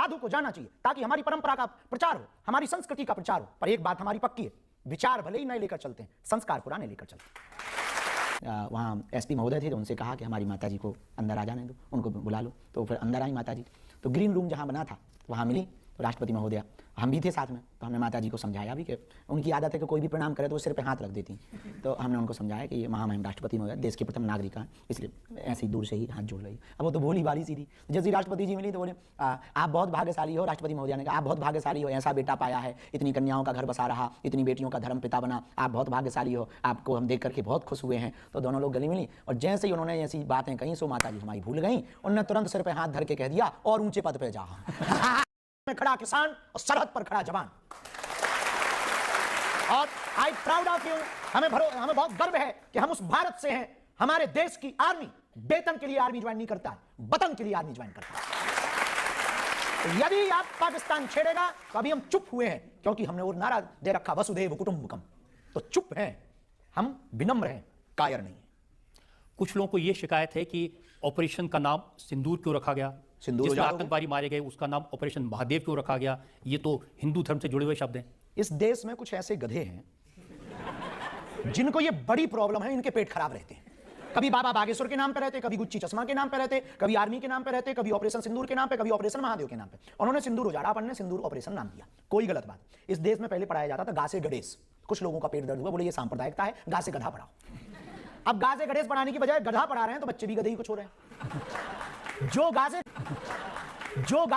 साधु को जाना चाहिए ताकि हमारी परंपरा का प्रचार हो, हमारी संस्कृति का प्रचार हो। पर एक बात हमारी पक्की है, विचार भले ही नए लेकर चलते हैं, संस्कार पुराने लेकर चलते हैं। वहाँ एसपी महोदय थे तो उनसे कहा कि हमारी माता जी को अंदर आ जाने दो, उनको बुला लो। तो फिर अंदर आई माता जी, तो ग्रीन रूम जहाँ बना था वहाँ मिली तो राष्ट्रपति महोदया, हम भी थे साथ में। तो हमने माता जी को समझाया भी कि उनकी आदत है कि कोई भी प्रणाम करे तो वो सिर पे हाथ रख देती। तो हमने उनको समझाया कि ये महामहिम राष्ट्रपति महोदय देश के प्रथम नागरिक हैं, इसलिए ऐसे ही दूर से ही हाथ जोड़ रही। अब वो तो भोली भाली सी थी। जैसे राष्ट्रपति जी मिली तो बोले आप बहुत भाग्यशाली हो। राष्ट्रपति महोदया ने कहा आप बहुत भाग्यशाली हो, ऐसा बेटा पाया है, इतनी कन्याओं का घर बसा रहा, इतनी बेटियों का धर्म पिता बना, आप बहुत भाग्यशाली हो, आपको हम देख करके बहुत खुश हुए हैं। तो दोनों लोग गले मिली और जैसे ही उन्होंने ऐसी बातें कहीं सो माता जी हमारी भूल गई। उन्होंने तुरंत सिर पर हाथ धर के कह दिया और ऊंचे पद पर जा। में खड़ा किसान और सरहद पर खड़ा जवान। और आई प्राउड ऑफ यू, हमें बहुत गर्व है कि हम उस भारत से हैं। हमारे देश की आर्मी वेतन के लिए आर्मी ज्वाइन नहीं करता है, वतन के लिए आर्मी ज्वाइन करता है। तो यदि आप पाकिस्तान छेड़ेगा तो अभी हम चुप हुए हैं क्योंकि हमने वो नारा दे रखा वसुधैव कुटुंबकम, तो चुप हैं, हम विनम्र हैं, कायर नहीं है। कुछ लोगों को यह शिकायत है कि ऑपरेशन का नाम सिंदूर क्यों रखा गया, जिसमें आतंकवादी मारे गए उसका नाम ऑपरेशन महादेव क्यों रखा गया, ये तो हिंदू धर्म से जुड़े हुए शब्द हैं। इस देश में कुछ ऐसे गधे हैं जिनको ये बड़ी प्रॉब्लम है, इनके पेट खराब रहते हैं। कभी बाबा बागेश्वर के नाम पे रहते, कभी गुच्ची चश्मा के नाम पे रहते, कभी आर्मी के नाम पे रहते, कभी ऑपरेशन सिंदूर के नाम पे, कभी ऑपरेशन महादेव के नाम पे। उन्होंने सिंदूर उजाड़ा, अपन ने सिंदूर ऑपरेशन नाम दिया। कोई गलत बात। इस देश में पहले पढ़ाया जाता था गा से गणेश। कुछ लोगों का पेट दर्द हुआ, बोले ये सांप्रदायिकता है, गा से गधा पढ़ाओ। अब गा से गणेश पढ़ाने की बजाय गधा पढ़ा रहे हैं तो बच्चे भी गधे ही कुछ हो रहे हैं। जो गा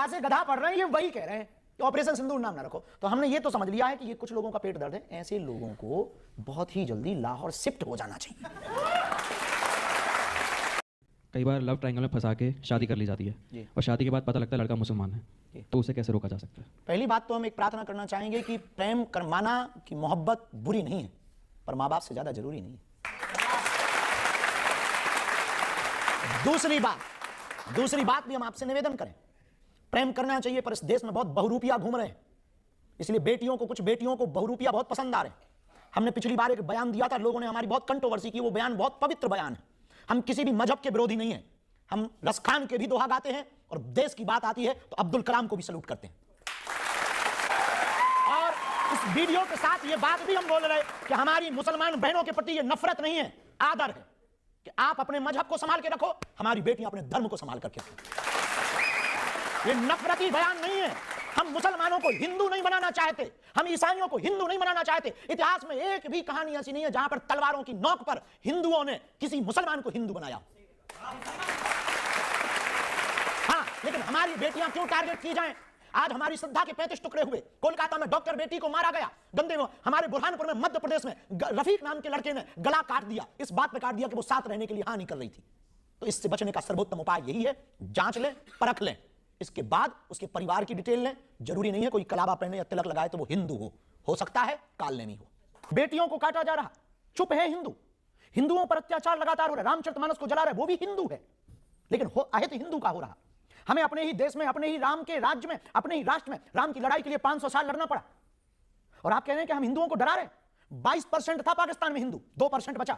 से गधा पढ़ रहे हैं ये वही कह रहे हैं ऑपरेशन सिंदूर नाम ना रखो। तो हमने ये तो समझ लिया है कि ये कुछ लोगों का पेट दर्द है, ऐसे लोगों को बहुत ही जल्दी लाहौर शिफ्ट हो जाना चाहिए। कई बार लव ट्रायंगल में फंसा के शादी कर ली जाती है और शादी के बाद पता लगता है लड़का मुसलमान है, तो उसे कैसे रोका जा सकता है? पहली बात तो हम एक प्रार्थना करना चाहेंगे कि प्रेम करमाना की मोहब्बत बुरी नहीं है, पर माँ बाप से ज्यादा जरूरी नहीं है। दूसरी बात भी हम आपसे निवेदन करें, प्रेम करना चाहिए, पर इस देश में बहुत बहुरूपिया घूम रहे हैं, इसलिए कुछ बेटियों को बहुरूपिया बहुत पसंद आ रहे हैं। हमने पिछली बार एक बयान दिया था, लोगों ने हमारी बहुत कंट्रोवर्सी की, वो बयान बहुत पवित्र बयान है। हम किसी भी मजहब के विरोधी नहीं है, हम रसखान के भी दोहा गाते हैं और देश की बात आती है तो अब्दुल कलाम को भी सलूट करते हैं। और इस वीडियो के साथ ये बात भी हम बोल रहे हैं कि हमारी मुसलमान बहनों के प्रति ये नफरत नहीं है, आदर है कि आप अपने मजहब को संभाल के रखो, हमारी बेटियां अपने धर्म को संभाल करके रखो। ये नफरती बयान नहीं है। हम मुसलमानों को हिंदू नहीं बनाना चाहते, हम ईसाइयों को हिंदू नहीं बनाना चाहते। इतिहास में एक भी कहानी ऐसी नहीं है जहां पर तलवारों की नोक पर हिंदुओं ने किसी मुसलमान को हिंदू बनाया। हाँ, लेकिन हमारी बेटियां क्यों टारगेट की जाएं? आज हमारी श्रद्धा के 35 टुकड़े हुए। कोलकाता में डॉक्टर बेटी को मारा गया गंदे में। हमारे बुरहानपुर में मध्य प्रदेश में रफीक नाम के लड़के ने गला काट दिया, इस बात पे काट दिया कि वो साथ रहने के लिए हाँ नहीं कर रही थी। तो इससे बचने का सर्वोत्तम उपाय यही है, जांच लें, परख लें, इसके बाद उसके परिवार की डिटेल लें। जरूरी नहीं है कोई कलावा पहने या तिलक लगाए तो वो हिंदू हो सकता है काल नेमी हो। बेटियों को काटा जा रहा, चुप है हिंदू। हिंदुओं पर अत्याचार लगातार हो रहा है, रामचरितमानस को जला रहा है, वो भी हिंदू है, लेकिन अहित हिंदू का हो रहा। हमें अपने ही देश में, अपने ही राम के राज्य में, अपने ही राष्ट्र में राम की लड़ाई के लिए 500 साल लड़ना पड़ा। और आप कह रहे हैं कि हम हिंदुओं को डरा रहे हैं। 22% था पाकिस्तान में हिंदू, 2% बचा।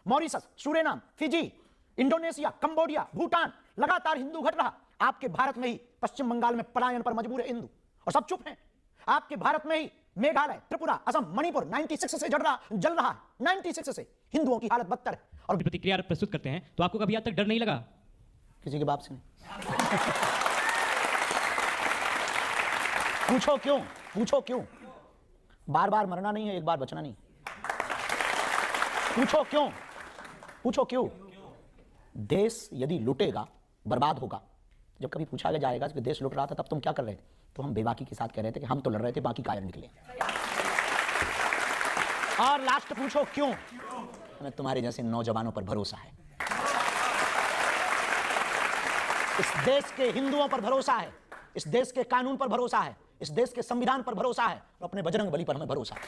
Mauritius, Suriname, Fiji, Indonesia, Cambodia, Bhutan, लगातार हिंदू घट रहा। आपके भारत में ही पश्चिम बंगाल में पलायन पर मजबूर है हिंदू और सब चुप हैं। आपके भारत में ही मेघालय, त्रिपुरा, असम, मणिपुर 96 से जल रहा है। 96 से हिंदुओं की हालत बदतर है। और प्रतिक्रिया प्रस्तुत करते हैं तो आपको कभी आज तक डर नहीं लगा? किसी के बाप से नहीं। पूछो क्यों? बार बार मरना नहीं है, एक बार बचना नहीं। पूछो क्यों? देश यदि लुटेगा, बर्बाद होगा। जब कभी पूछा जाएगा कि देश लुट रहा था तब तुम क्या कर रहे थे, तो हम बेबाकी के साथ कह रहे थे कि हम तो लड़ रहे थे, बाकी कायर निकले। और लास्ट पूछो क्यों? हमें तुम्हारे जैसे नौजवानों पर भरोसा है, इस देश के हिंदुओं पर भरोसा है, इस देश के कानून पर भरोसा है, इस देश के संविधान पर भरोसा है और अपने बजरंग बली पर हमें भरोसा है।